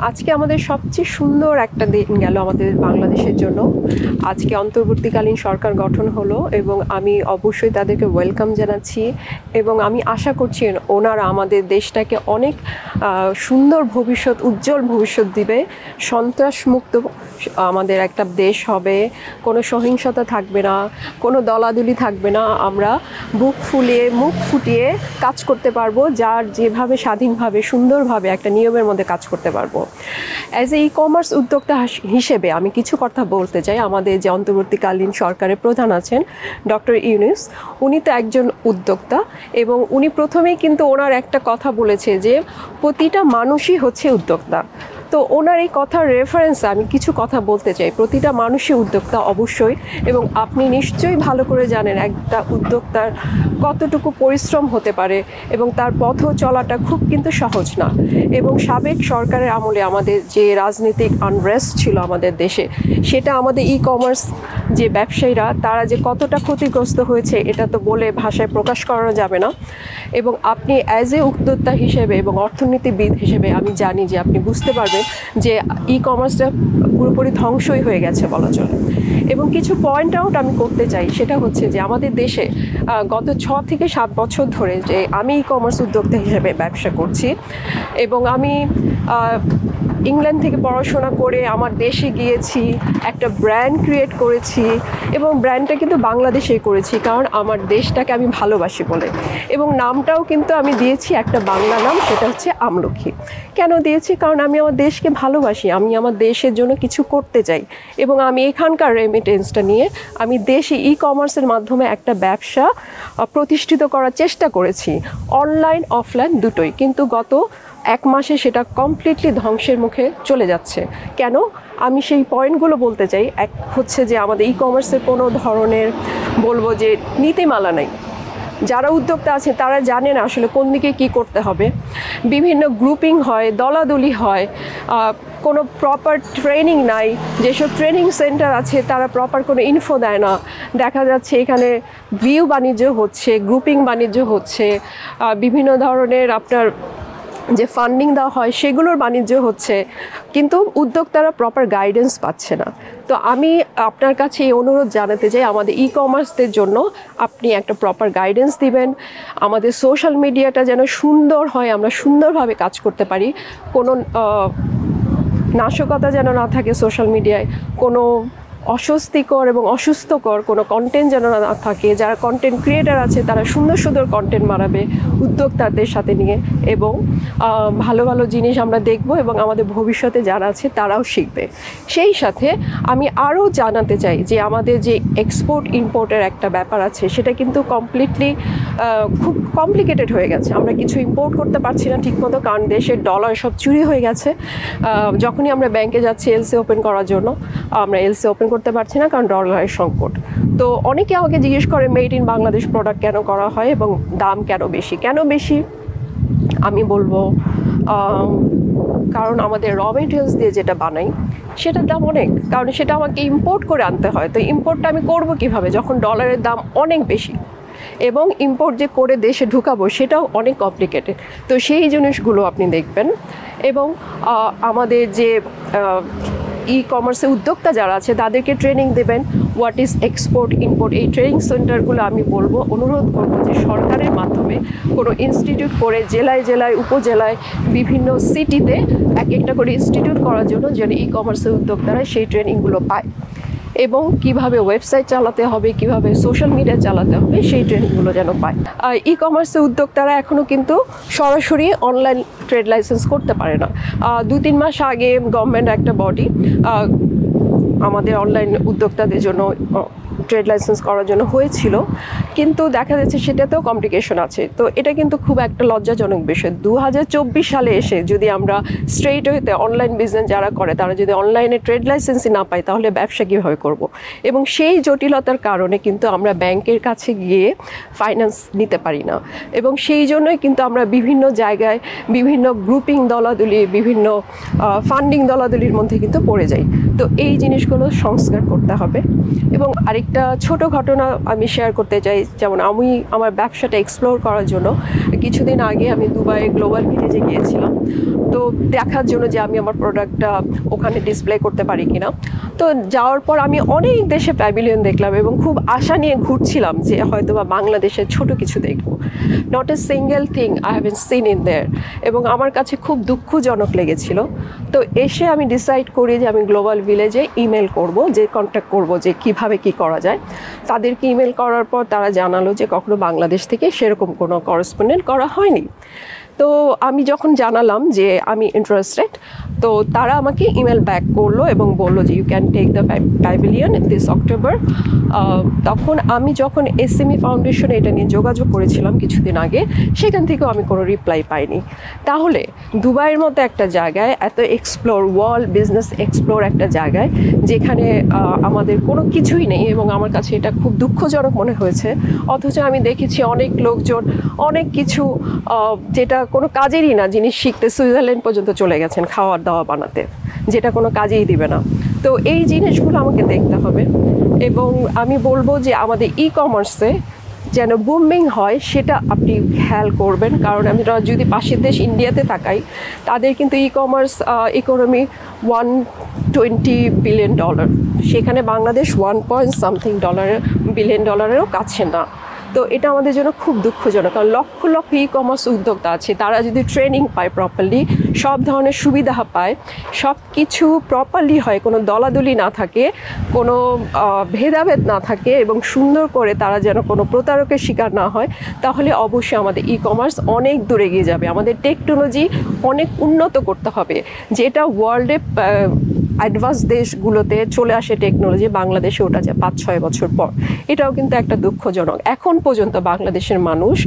আজকে আমাদের সবচেয়ে সুন্দর একটা দিন গেল আমাদের বাংলাদেশের জন্য। আজকে অন্তর্বর্তীকালীন সরকার গঠন হলো এবং আমি অবশ্যই তাদেরকে ওয়েলকাম জানাচ্ছি এবং আমি আশা করছি ওনারা আমাদের দেশটাকে অনেক সুন্দর ভবিষ্যৎ, উজ্জ্বল ভবিষ্যৎ দিবে। সন্ত্রাসমুক্ত আমাদের একটা দেশ হবে, কোনো সহিংসতা থাকবে না, কোনো দলাদলি থাকবে না। আমরা বুক ফুলিয়ে মুখ ফুটিয়ে কাজ করতে পারবো, যার যেভাবে স্বাধীনভাবে সুন্দরভাবে একটা নিয়মের মধ্যে কাজ করতে পারবো। অ্যাজ এ কমার্স উদ্যোক্তা হিসেবে আমি কিছু কথা বলতে চাই। আমাদের যে অন্তর্বর্তীকালীন সরকারের প্রধান আছেন ডক্টর ইউনূস, উনি তো একজন উদ্যোক্তা এবং উনি প্রথমেই কিন্তু ওনার একটা কথা বলেছে যে প্রতিটা মানুষই হচ্ছে উদ্যোক্তা। তো ওনার এই কথার রেফারেন্সে আমি কিছু কথা বলতে চাই। প্রতিটা মানুষই উদ্যোক্তা অবশ্যই, এবং আপনি নিশ্চয়ই ভালো করে জানেন একটা উদ্যোক্তার কতটুকু পরিশ্রম হতে পারে এবং তার পথ চলাটা খুব কিন্তু সহজ না। এবং সাবেক সরকারের আমলে আমাদের যে রাজনৈতিক আনরেস্ট ছিল আমাদের দেশে, সেটা আমাদের ই কমার্স যে ব্যবসায়ীরা তারা যে কতটা ক্ষতিগ্রস্ত হয়েছে এটা তো বলে ভাষায় প্রকাশ করানো যাবে না। এবং আপনি অ্যাজ এ উদ্যোক্তা হিসেবে এবং অর্থনীতিবিদ হিসেবে আমি জানি যে আপনি বুঝতে পারবেন যে ই কমার্সটা পুরোপুরি ধ্বংসই হয়ে গেছে বলা চলে। এবং কিছু পয়েন্ট আউট আমি করতে চাই, সেটা হচ্ছে যে আমাদের দেশে গত 6 থেকে 7 বছর ধরে যে আমি ই কমার্স উদ্যোক্তা হিসেবে ব্যবসা করছি এবং আমি ইংল্যান্ড থেকে পড়াশোনা করে আমার দেশে গিয়েছি, একটা ব্র্যান্ড ক্রিয়েট করেছি এবং ব্র্যান্ডটা কিন্তু বাংলাদেশেই করেছি, কারণ আমার দেশটাকে আমি ভালোবাসি বলে। এবং নামটাও কিন্তু আমি দিয়েছি একটা বাংলা নাম, সেটা হচ্ছে আমলকি। কেন দিয়েছি? কারণ আমি আমার দেশকে ভালোবাসি, আমি আমার দেশের জন্য কিছু করতে চাই এবং আমি এখানকার রেমিটেন্সটা নিয়ে আমি দেশে ই কমার্সের মাধ্যমে একটা ব্যবসা প্রতিষ্ঠিত করার চেষ্টা করেছি, অনলাইন অফলাইন দুটোই। কিন্তু গত 1 মাসে সেটা কমপ্লিটলি ধ্বংসের মুখে চলে যাচ্ছে। কেন? আমি সেই পয়েন্টগুলো বলতে চাই। এক হচ্ছে যে আমাদের ই কমার্সের কোনো ধরনের বলবো যে নীতিমালা নেই। যারা উদ্যোক্তা আছে তারা জানে না আসলে কোন দিকে কী করতে হবে। বিভিন্ন গ্রুপিং হয়, দলাদলি হয়, কোনো প্রপার ট্রেনিং নাই। যেসব ট্রেনিং সেন্টার আছে তারা প্রপার কোনো ইনফো দেয় না। দেখা যাচ্ছে এখানে ভিউ বাণিজ্য হচ্ছে, গ্রুপিং বাণিজ্য হচ্ছে, বিভিন্ন ধরনের আপনার যে ফান্ডিং দেওয়া হয় সেগুলোর বাণিজ্য হচ্ছে, কিন্তু উদ্যোক্তারা প্রপার গাইডেন্স পাচ্ছে না। তো আমি আপনার কাছে এই অনুরোধ জানাতে চাই, আমাদের ই কমার্সদের জন্য আপনি একটা প্রপার গাইডেন্স দিবেন। আমাদের সোশ্যাল মিডিয়াটা যেন সুন্দর হয়, আমরা সুন্দরভাবে কাজ করতে পারি। কোনো নাশকতা যেন না থাকে সোশ্যাল মিডিয়ায়, কোনো অস্বস্তিকর এবং অসুস্থকর কোনো কন্টেন্ট যেন না থাকে। যারা কন্টেন্ট ক্রিয়েটার আছে তারা সুন্দর সুন্দর কন্টেন্ট বানাবে উদ্যোক্তাদের সাথে নিয়ে, এবং ভালো ভালো জিনিস আমরা দেখব এবং আমাদের ভবিষ্যতে যারা আছে তারাও শিখবে। সেই সাথে আমি আরও জানাতে চাই যে আমাদের যে এক্সপোর্ট ইম্পোর্টের একটা ব্যাপার আছে, সেটা কিন্তু কমপ্লিটলি খুব কমপ্লিকেটেড হয়ে গেছে। আমরা কিছু ইম্পোর্ট করতে পারছি না ঠিকমতো, কারণ দেশের ডলার সব চুরি হয়ে গেছে। যখনই আমরা ব্যাংকে যাচ্ছি এলসি ওপেন করার জন্য, আমরা এলসি ওপেন করতে পারছি না কারণ ডলারের সংকট। তো অনেকে আমাকে জিজ্ঞেস করে মেড ইন বাংলাদেশ প্রোডাক্ট কেন করা হয় এবং দাম কেন বেশি। আমি বলবো কারণ আমাদের র মেটেরিয়ালস দিয়ে যেটা বানাই সেটার দাম অনেক, কারণ সেটা আমাকে ইম্পোর্ট করে আনতে হয়। তো ইম্পোর্টটা আমি করবো কীভাবে যখন ডলারের দাম অনেক বেশি, এবং ইম্পোর্ট যে করে দেশে ঢুকাবো সেটাও অনেক কমপ্লিকেটেড। তো সেই জিনিসগুলো আপনি দেখবেন। এবং আমাদের যে ই কমার্সে উদ্যোক্তা যারা আছে তাদেরকে ট্রেনিং দেবেন, হোয়াট ইজ এক্সপোর্ট ইম্পোর্ট। এই ট্রেনিং সেন্টারগুলো আমি বলবো, অনুরোধ করবো যে সরকারের মাধ্যমে কোনো ইনস্টিটিউট করে জেলায় জেলায় উপজেলায় বিভিন্ন সিটিতে এক একটা করে ইনস্টিটিউট করার জন্য যেন ই কমার্সের উদ্যোক্তারা সেই ট্রেনিংগুলো পায়, এবং কিভাবে ওয়েবসাইট চালাতে হবে, কিভাবে সোশ্যাল মিডিয়া চালাতে হবে সেই ট্রেনিংগুলো যেন পায়। ই কমার্সের উদ্যোক্তারা এখনও কিন্তু সরাসরি অনলাইন ট্রেড লাইসেন্স করতে পারে না। 2-3 মাস আগে গভর্নমেন্ট একটা বডি আমাদের অনলাইন উদ্যোক্তাদের জন্য ট্রেড লাইসেন্স করার জন্য হয়েছিল, কিন্তু দেখা যাচ্ছে সেটাতেও কমপ্লিকেশন আছে। তো এটা কিন্তু খুব একটা লজ্জাজনক বিষয়। 2024 সালে এসে যদি আমরা স্ট্রেইট ওয়েতে অনলাইন বিজনেস যারা করে তারা যদি অনলাইনে ট্রেড লাইসেন্সই না পাই তাহলে ব্যবসা কীভাবে করব। এবং সেই জটিলতার কারণে কিন্তু আমরা ব্যাংকের কাছে গিয়ে ফাইন্যান্স নিতে পারি না, এবং সেই জন্যই কিন্তু আমরা বিভিন্ন জায়গায় বিভিন্ন গ্রুপিং দলাদলি, বিভিন্ন ফান্ডিং দলাদলির মধ্যে কিন্তু পড়ে যাই। তো এই জিনিসগুলো সংস্কার করতে হবে। এবং আরেকটা ছোট ঘটনা আমি শেয়ার করতে চাই যেমন আমি আমার ব্যবসাটা এক্সপ্লোর করার জন্য কিছুদিন আগে আমি দুবাই গ্লোবাল ভিলেজে গিয়েছিলাম, তো দেখার জন্য যে আমি আমার প্রোডাক্টটা ওখানে ডিসপ্লে করতে পারি কিনা। তো যাওয়ার পর আমি অনেক দেশে প্যাভিলিয়ন দেখলাম এবং খুব আশা নিয়ে ঘুরছিলাম যে হয়তো বা বাংলাদেশের ছোট কিছু দেখব। Not a single thing I have seen in their, এবং আমার কাছে খুব দুঃখজনক লেগেছিল। তো এসে আমি ডিসাইড করি যে আমি গ্লোবাল ভিলেজে ইমেল করব, যে কন্ট্যাক্ট করব যে কিভাবে কি করা যায়। তাদেরকে ইমেল করার পর তারা জানালো যে কখনো বাংলাদেশ থেকে সেরকম কোনো করেসপন্ডেন্ট করা হয়নি। তো আমি যখন জানালাম যে আমি ইন্টারেস্টেড, তো তারা আমাকে ইমেল ব্যাক করলো এবং বললো যে you can take the pavilion this October. তখন আমি যখন এসএমই ফাউন্ডেশনে এটা নিয়ে যোগাযোগ করেছিলাম কিছুদিন আগে, সেখান থেকেও আমি কোনো রিপ্লাই পাইনি। তাহলে দুবাইয়ের মতো একটা জায়গায়, এত এক্সপ্লোর ওয়ার্ল্ড বিজনেস এক্সপ্লোর একটা জায়গায় যেখানে আমাদের কোনো কিছুই নেই, এবং আমার কাছে এটা খুব দুঃখজনক মনে হয়েছে। অথচ আমি দেখেছি অনেক লোকজন অনেক কিছু যেটা কোনো কাজেরই না জিনিস শিখতে সুইজারল্যান্ড পর্যন্ত চলে গেছেন খাওয়ার দাওয়া বানাতে, যেটা কোনো কাজেই দিবে না। তো এই জিনিসগুলো আমাকে দেখতে হবে, এবং আমি বলবো যে আমাদের ই কমার্সে যেন বুমিং হয় সেটা আপনি খেয়াল করবেন। কারণ আমরা যদি পাশের দেশ ইন্ডিয়াতে তাকাই, তাদের কিন্তু ই কমার্স ইকোনমি $120 বিলিয়ন, সেখানে বাংলাদেশ 1 বিলিয়ন ডলারেরও কাছে না। তো এটা আমাদের জন্য খুব দুঃখজনক, কারণ লক্ষ লক্ষ ই কমার্স উদ্যোক্তা আছে, তারা যদি ট্রেনিং পায় প্রপারলি, সব ধরনের সুবিধা পায়, সব কিছু প্রপারলি হয়, কোনো দলাদলি না থাকে, কোনো ভেদাভেদ না থাকে, এবং সুন্দর করে তারা যেন কোনো প্রতারকের শিকার না হয়, তাহলে অবশ্যই আমাদের ই কমার্স অনেক দূরে এগিয়ে যাবে। আমাদের টেকনোলজি অনেক উন্নত করতে হবে, যেটা ওয়ার্ল্ডে অ্যাডভান্স দেশগুলোতে চলে আসে টেকনোলজি, বাংলাদেশে ওটা যায় 5-6 বছর পর। এটাও কিন্তু একটা দুঃখজনক। এখন পর্যন্ত বাংলাদেশের মানুষ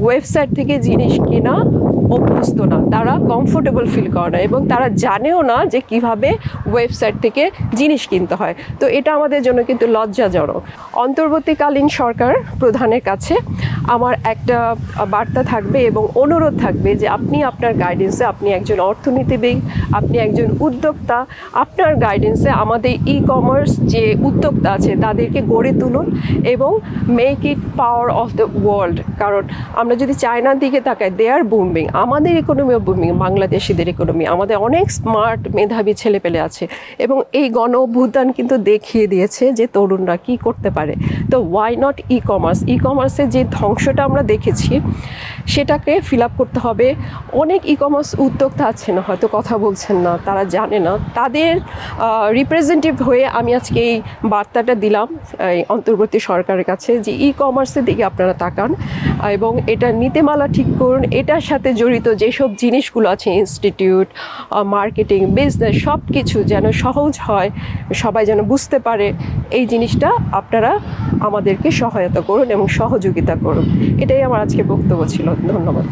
ওয়েবসাইট থেকে জিনিস কেনা অভ্যস্ত না, তারা কমফোর্টেবল ফিল করে না, এবং তারা জানেও না যে কিভাবে ওয়েবসাইট থেকে জিনিস কিনতে হয়। তো এটা আমাদের জন্য কিন্তু লজ্জাজনক। অন্তর্বর্তীকালীন সরকার প্রধানের কাছে আমার একটা বার্তা থাকবে এবং অনুরোধ থাকবে যে আপনি আপনার গাইডেন্সে, আপনি একজন অর্থনীতিবিদ, আপনি একজন উদ্যোক্তা, আপনার গাইডেন্সে আমাদের ই কমার্স যে উদ্যোক্তা আছে তাদেরকে গড়ে তুলুন এবং make it power of the world. কারণ আমরা যদি চায়নার দিকে তাকাই, দে আর বুমিং, আমাদের ইকোনমিও বুমিং, বাংলাদেশিদের ইকোনমি, আমাদের অনেক স্মার্ট মেধাবী ছেলেপেলে আছে, এবং এই গণ অভ্যুত্থান কিন্তু দেখিয়ে দিয়েছে যে তরুণরা কী করতে পারে। তো ওয়াই নট ই কমার্স? ই কমার্সের যে ধ্বংসটা আমরা দেখেছি সেটাকে ফিল আপ করতে হবে। অনেক ই কমার্স উদ্যোক্তা আছেন হয়তো কথা বলছেন না, তারা জানে না, তাদের রিপ্রেজেন্টেটিভ হয়ে আমি আজকে এই বার্তাটা দিলাম এই অন্তর্বর্তী সরকারের কাছে যে ই কমার্সের দিকে আপনারা তাকান এবং এটা নীতিমালা ঠিক করুন। এটার সাথে জড়িত যেসব জিনিসগুলো আছে, ইনস্টিটিউট, মার্কেটিং, বিজনেস, সব কিছু যেন সহজ হয়, সবাই যেন বুঝতে পারে, এই জিনিসটা আপনারা আমাদেরকে সহায়তা করুন এবং সহযোগিতা করুন। এটাই আমার আজকে বক্তব্য ছিল। ধন্যবাদ।